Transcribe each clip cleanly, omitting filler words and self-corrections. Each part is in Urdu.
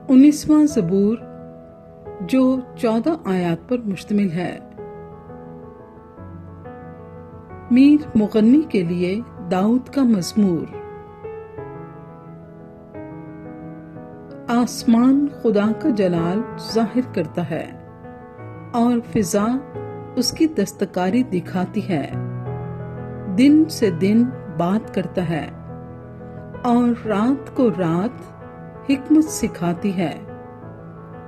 19واں زبور جو 14 آیات پر مشتمل ہے۔ میر مغنی کے لیے داؤد کا مزمور۔ آسمان خدا کا جلال ظاہر کرتا ہے اور فضا اس کی دستکاری دکھاتی ہے۔ دن سے دن بات کرتا ہے اور رات کو رات حکمت سکھاتی ہے۔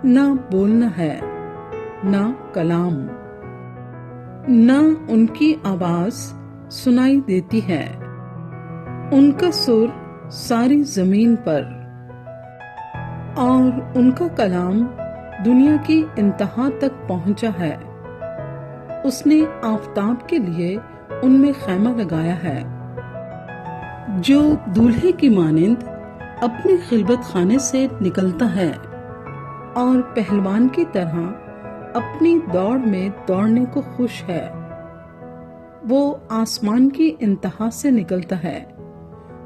نہ بولنا ہے نہ کلام، نہ ان کی آواز سنائی دیتی ہے۔ ان کا سر ساری زمین پر اور ان کا کلام دنیا کی انتہا تک پہنچا ہے۔ اس نے آفتاب کے لیے ان میں خیمہ لگایا ہے، جو دولہے کی مانند اپنے خلوت خانے سے نکلتا ہے اور پہلوان کی طرح اپنی دوڑ میں دوڑنے کو خوش ہے۔ وہ آسمان کی انتہا سے نکلتا ہے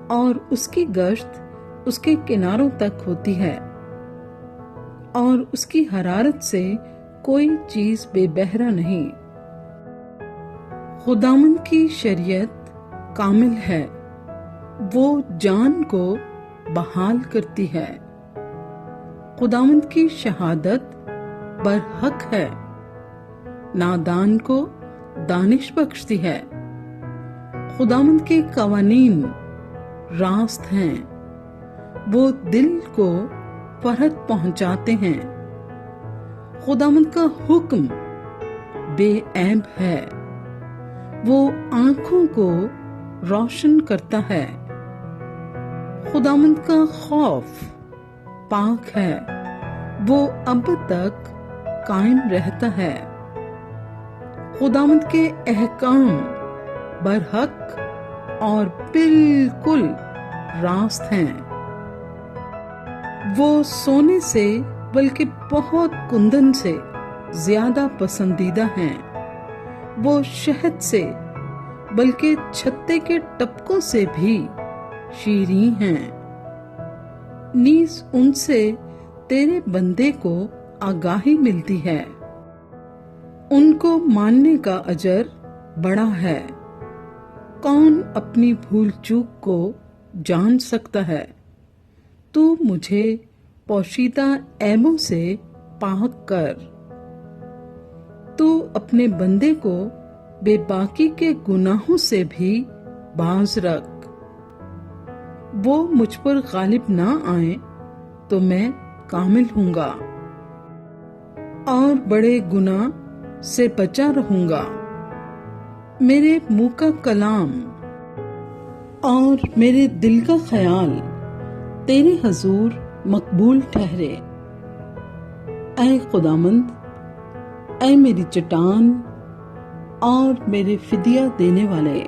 اور اس کی گشت اس کے کناروں تک ہوتی ہے، اور اس کی حرارت سے کوئی چیز بے بہرا نہیں۔ خداوند کی شریعت کامل ہے، وہ جان کو بحال کرتی ہے۔ خداوند کی شہادت برحق ہے، نادان کو دانش بخشتی ہے۔ خداوند کے قوانین راست ہیں، وہ دل کو فرحت پہنچاتے ہیں۔ خداوند کا حکم بے عیب ہے، وہ آنکھوں کو روشن کرتا ہے۔ خداوند کا خوف پاک ہے، وہ اب تک قائم رہتا ہے۔ خداوند کے احکام برحق اور بالکل راست ہیں۔ وہ سونے سے بلکہ بہت کندن سے زیادہ پسندیدہ ہیں، وہ شہد سے بلکہ چھتے کے ٹپکوں سے بھی شیریں ہیں۔ نیز ان سے تیرے بندے کو آگاہی ملتی ہے، ان کو ماننے کا اجر بڑا ہے۔ کون اپنی بھول چوک کو جان سکتا ہے؟ تو مجھے پوشیدہ عیبوں سے پاک کر۔ تو اپنے بندے کو بے باکی کے گناہوں سے بھی باز رکھ۔ وہ مجھ پر غالب نہ آئیں تو میں کامل ہوں گا اور بڑے گناہ سے بچا رہوں گا۔ میرے منہ کا کلام اور میرے دل کا خیال تیرے حضور مقبول ٹھہرے۔ اے خداوند، اے میری چٹان اور میرے فدیہ دینے والے،